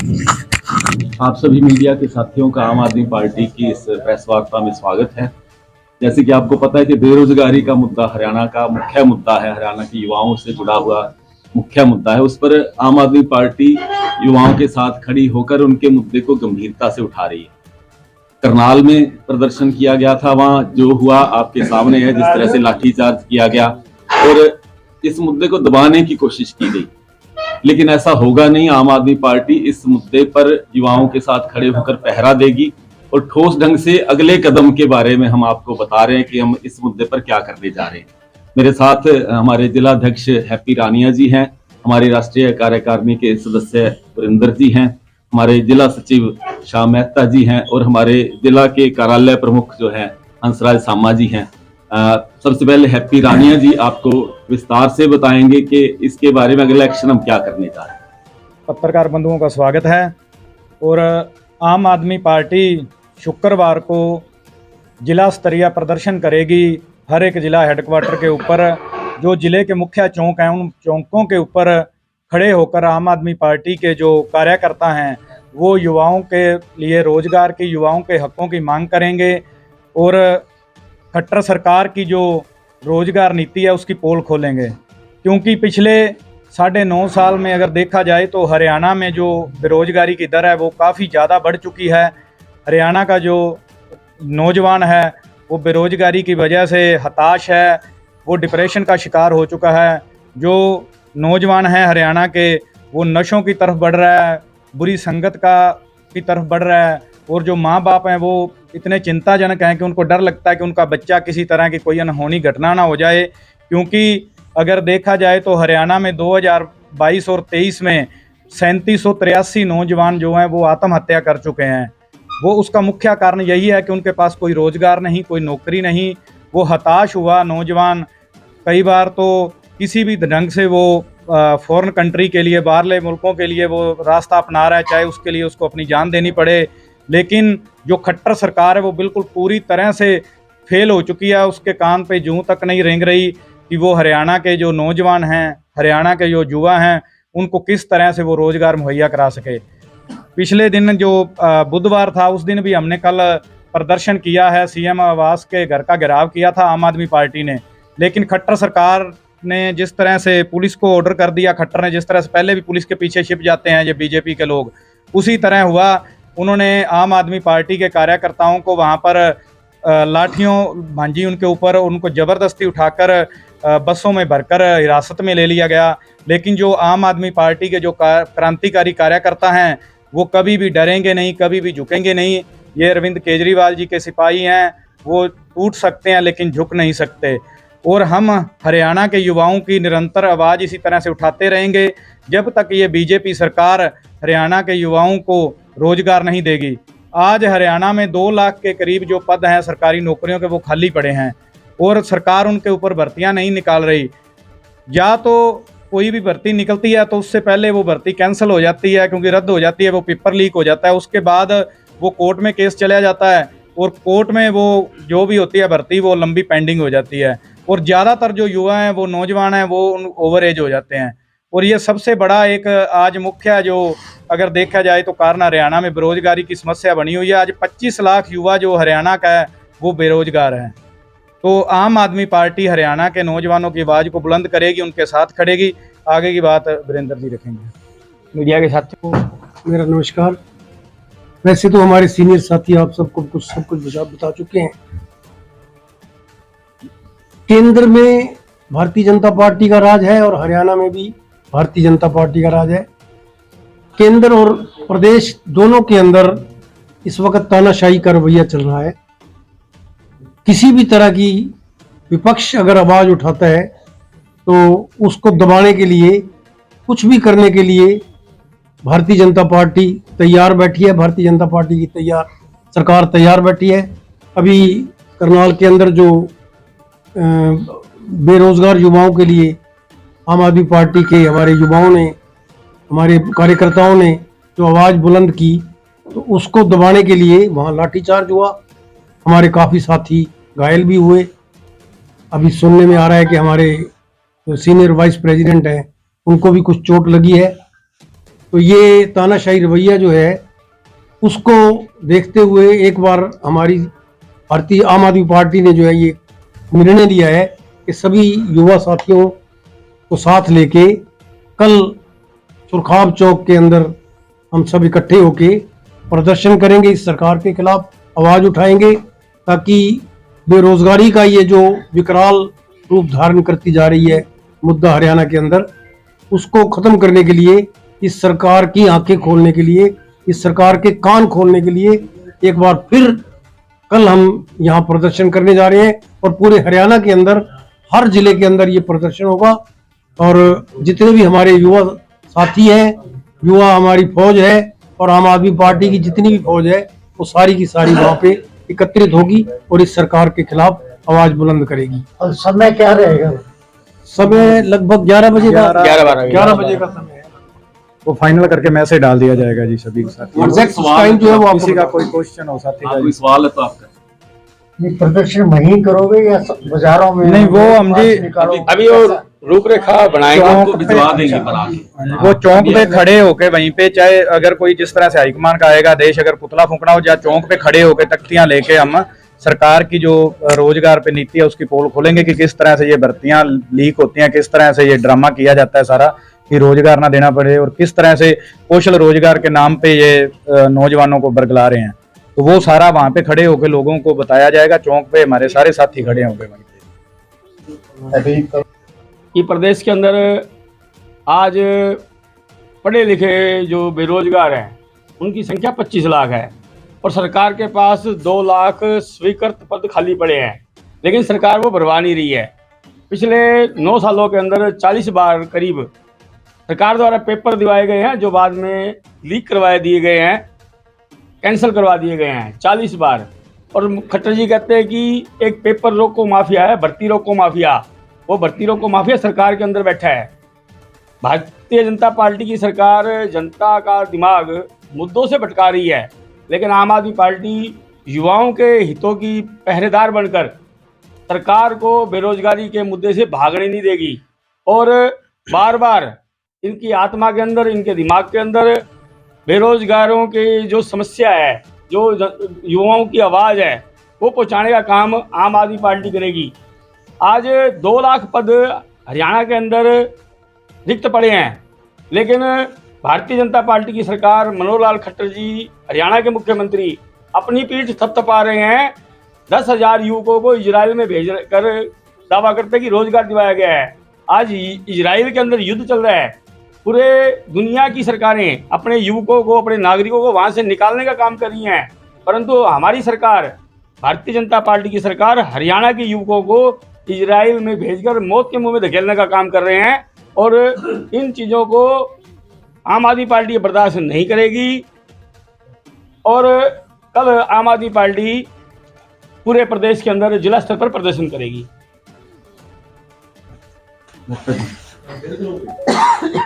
आप सभी मीडिया के साथियों का आम आदमी पार्टी की इस प्रेस वार्ता में स्वागत है। जैसे कि आपको पता है कि बेरोजगारी का मुद्दा हरियाणा का मुख्य मुद्दा है, हरियाणा की युवाओं से जुड़ा हुआ मुख्य मुद्दा है। उस पर आम आदमी पार्टी युवाओं के साथ खड़ी होकर उनके मुद्दे को गंभीरता से उठा रही है। करनाल में प्रदर्शन किया गया था, वहां जो हुआ आपके सामने है, जिस तरह से लाठीचार्ज किया गया और इस मुद्दे को दबाने की कोशिश की गई, लेकिन ऐसा होगा नहीं। आम आदमी पार्टी इस मुद्दे पर युवाओं के साथ खड़े होकर पहरा देगी और ठोस ढंग से अगले कदम के बारे में हम आपको बता रहे हैं कि हम इस मुद्दे पर क्या करने जा रहे हैं। मेरे साथ हमारे जिला अध्यक्ष हैप्पी रानिया जी हैं, हमारी राष्ट्रीय कार्यकारिणी के सदस्य वरिंदर जी हैं, हमारे जिला सचिव श्याम मेहता जी हैं और हमारे जिला के कार्यालय प्रमुख जो है हंसराज सामा जी हैं। सबसे पहले हैप्पी रानिया जी आपको विस्तार से बताएंगे कि इसके बारे में अगला एक्शन हम क्या करने जा रहे हैं। पत्रकार बंधुओं का स्वागत है। और आम आदमी पार्टी शुक्रवार को जिला स्तरीय प्रदर्शन करेगी। हर एक जिला हेडक्वार्टर के ऊपर जो जिले के मुख्य चौक हैं, उन चौकों के ऊपर खड़े होकर आम आदमी पार्टी के जो कार्यकर्ता हैं वो युवाओं के लिए रोजगार की, युवाओं के हकों की मांग करेंगे और खट्टर सरकार की जो रोजगार नीति है उसकी पोल खोलेंगे। क्योंकि पिछले 9.5 साल में अगर देखा जाए तो हरियाणा में जो बेरोजगारी की दर है वो काफ़ी ज़्यादा बढ़ चुकी है। हरियाणा का जो नौजवान है वो बेरोजगारी की वजह से हताश है, वो डिप्रेशन का शिकार हो चुका है। जो नौजवान है हरियाणा के वो नशों की तरफ बढ़ रहा है, बुरी संगत की तरफ बढ़ रहा है और जो माँ बाप हैं वो इतने चिंताजनक हैं कि उनको डर लगता है कि उनका बच्चा किसी तरह की कोई अनहोनी घटना ना हो जाए। क्योंकि अगर देखा जाए तो हरियाणा में 2022 और 23 में 3783 नौजवान जो हैं वो आत्महत्या कर चुके हैं। वो उसका मुख्य कारण यही है कि उनके पास कोई रोज़गार नहीं, कोई नौकरी नहीं। वो हताश हुआ नौजवान कई बार तो किसी भी ढंग से वो फॉरेन कंट्री के लिए, बाहरले मुल्कों के लिए वो रास्ता अपना रहा है, चाहे उसके लिए उसको अपनी जान देनी पड़े। लेकिन जो खट्टर सरकार है वो बिल्कुल पूरी तरह से फेल हो चुकी है। उसके कान पे जूं तक नहीं रेंग रही कि वो हरियाणा के जो नौजवान हैं, हरियाणा के जो युवा हैं, उनको किस तरह से वो रोज़गार मुहैया करा सके। पिछले दिन जो बुधवार था उस दिन भी हमने कल प्रदर्शन किया है, सीएम आवास के घर का घेराव किया था आम आदमी पार्टी ने। लेकिन खट्टर सरकार ने जिस तरह से पुलिस को ऑर्डर कर दिया, खट्टर ने जिस तरह से पहले भी पुलिस के पीछे छिप जाते हैं ये बीजेपी के लोग, उसी तरह हुआ। उन्होंने आम आदमी पार्टी के कार्यकर्ताओं को वहाँ पर लाठियों भांजी उनके ऊपर, उनको ज़बरदस्ती उठाकर बसों में भरकर हिरासत में ले लिया गया। लेकिन जो आम आदमी पार्टी के जो क्रांतिकारी कार्यकर्ता हैं वो कभी भी डरेंगे नहीं, कभी भी झुकेंगे नहीं। ये अरविंद केजरीवाल जी के सिपाही हैं, वो टूट सकते हैं लेकिन झुक नहीं सकते। और हम हरियाणा के युवाओं की निरंतर आवाज़ इसी तरह से उठाते रहेंगे जब तक ये बीजेपी सरकार हरियाणा के युवाओं को रोजगार नहीं देगी। आज हरियाणा में 2 लाख के करीब जो पद हैं सरकारी नौकरियों के वो खाली पड़े हैं और सरकार उनके ऊपर भर्तियां नहीं निकाल रही। या तो कोई भी भर्ती निकलती है तो उससे पहले वो भर्ती कैंसिल हो जाती है, क्योंकि रद्द हो जाती है, वो पेपर लीक हो जाता है। उसके बाद वो कोर्ट में केस चला जाता है और कोर्ट में वो जो भी होती है भर्ती वो लंबी पेंडिंग हो जाती है। और ज़्यादातर जो युवा हैं वो नौजवान हैं वो ओवर एज हो जाते हैं। और ये सबसे बड़ा एक आज मुख्य जो अगर देखा जाए तो कारण हरियाणा में बेरोजगारी की समस्या बनी हुई है। आज 25 लाख युवा जो हरियाणा का है वो बेरोजगार है। तो आम आदमी पार्टी हरियाणा के नौजवानों की आवाज़ को बुलंद करेगी, उनके साथ खड़ेगी। आगे की बात वीरेंद्र जी रखेंगे। मीडिया के साथियों को मेरा नमस्कार। वैसे तो हमारे सीनियर साथी आप सबको सब कुछ बता चुके हैं। केंद्र में भारतीय जनता पार्टी का राज है और हरियाणा में भी भारतीय जनता पार्टी का राज है। केंद्र और प्रदेश दोनों के अंदर इस वक्त तानाशाही का रवैया चल रहा है। किसी भी तरह की विपक्ष अगर आवाज उठाता है तो उसको दबाने के लिए, कुछ भी करने के लिए भारतीय जनता पार्टी तैयार बैठी है। भारतीय जनता पार्टी की सरकार तैयार बैठी है। अभी करनाल के अंदर जो बेरोजगार युवाओं के लिए आम आदमी पार्टी के हमारे युवाओं ने, हमारे कार्यकर्ताओं ने जो आवाज़ बुलंद की तो उसको दबाने के लिए वहाँ लाठीचार्ज हुआ। हमारे काफ़ी साथी घायल भी हुए। अभी सुनने में आ रहा है कि हमारे जो सीनियर वाइस प्रेसिडेंट हैं उनको भी कुछ चोट लगी है। तो ये तानाशाही रवैया जो है उसको देखते हुए एक बार हमारी भारतीय आम आदमी पार्टी ने जो है ये निर्णय लिया है कि सभी युवा साथियों को साथ लेके कल सुरखाब चौक के अंदर हम सब इकट्ठे होके प्रदर्शन करेंगे, इस सरकार के खिलाफ आवाज उठाएंगे, ताकि बेरोजगारी का ये जो विकराल रूप धारण करती जा रही है मुद्दा हरियाणा के अंदर, उसको खत्म करने के लिए, इस सरकार की आंखें खोलने के लिए, इस सरकार के कान खोलने के लिए एक बार फिर कल हम यहाँ प्रदर्शन करने जा रहे हैं। और पूरे हरियाणा के अंदर हर जिले के अंदर ये प्रदर्शन होगा और जितने भी हमारे युवा साथी हैं, युवा हमारी फौज है और आम आदमी पार्टी की जितनी भी फौज है वो सारी की सारी वहाँ पे एकत्रित होगी और इस सरकार के खिलाफ आवाज बुलंद करेगी। और समय क्या रहेगा? समय लगभग 11 बजे का 11 बजे का समय है। वो फाइनल करके मैसेज डाल दिया जाएगा जी सभी के साथ। एग्जैक्ट टाइम जो है वो किसी आपको का कोई क्वेश्चन हो साथी का कोई सवाल है तो आपका? ये प्रदर्शन वहीं करोगे या बाजारों में? नहीं, वो हम जी अभी वो रूपरेखा बनाएंगे, आपको भिजवा देंगे बना के। वो चौक पे खड़े होके वहीं पे, चाहे अगर कोई जिस तरह से हाईकमान का आएगा देश, अगर पुतला फूकना हो या चौक पे खड़े होके तख्तियां लेके हम सरकार की जो रोजगार पे नीति है उसकी पोल खोलेंगे कि किस तरह से ये भर्तियां लीक होती हैं, किस तरह से ये ड्रामा किया जाता है सारा कि रोजगार ना देना पड़े, और किस तरह से कौशल रोजगार के नाम पे ये नौजवानों को बरगला रहे हैं। तो वो सारा वहां पे खड़े होके लोगों को बताया जाएगा। चौक पे हमारे सारे साथी खड़े होंगे वहीं पे। कि प्रदेश के अंदर आज पढ़े लिखे जो बेरोजगार हैं उनकी संख्या 25 लाख है और सरकार के पास 2 लाख स्वीकृत पद खाली पड़े हैं, लेकिन सरकार वो भरवा नहीं रही है। पिछले 9 सालों के अंदर 40 बार करीब सरकार द्वारा पेपर दिवाए गए हैं जो बाद में लीक करवाए दिए गए हैं, कैंसिल करवा दिए गए हैं 40 बार। और खट्टर जी कहते हैं कि एक पेपर रोको माफिया है, भर्ती रोको माफिया। वो भर्ती रोको माफिया सरकार के अंदर बैठा है। भारतीय जनता पार्टी की सरकार जनता का दिमाग मुद्दों से भटका रही है, लेकिन आम आदमी पार्टी युवाओं के हितों की पहरेदार बनकर सरकार को बेरोजगारी के मुद्दे से भागने नहीं देगी। और बार बार इनकी आत्मा के अंदर, इनके दिमाग के अंदर बेरोजगारों की जो समस्या है, जो युवाओं की आवाज़ है, वो पहुंचाने का काम आम आदमी पार्टी करेगी। आज 2 लाख पद हरियाणा के अंदर रिक्त पड़े हैं, लेकिन भारतीय जनता पार्टी की सरकार, मनोहर लाल खट्टर जी हरियाणा के मुख्यमंत्री, अपनी पीठ थपथपा रहे हैं। 10,000 युवकों को इजराइल में भेज कर दावा करते कि रोजगार दिलाया गया है। आज इजराइल के अंदर युद्ध चल रहा है। पूरे दुनिया की सरकारें अपने युवकों को, अपने नागरिकों को वहां से निकालने का काम कर रही हैं, परंतु हमारी सरकार, भारतीय जनता पार्टी की सरकार, हरियाणा के युवकों को इजराइल में भेजकर मौत के मुंह में धकेलने का काम कर रहे हैं। और इन चीज़ों को आम आदमी पार्टी बर्दाश्त नहीं करेगी। और कल आम आदमी पार्टी पूरे प्रदेश के अंदर जिला स्तर पर प्रदर्शन करेगी।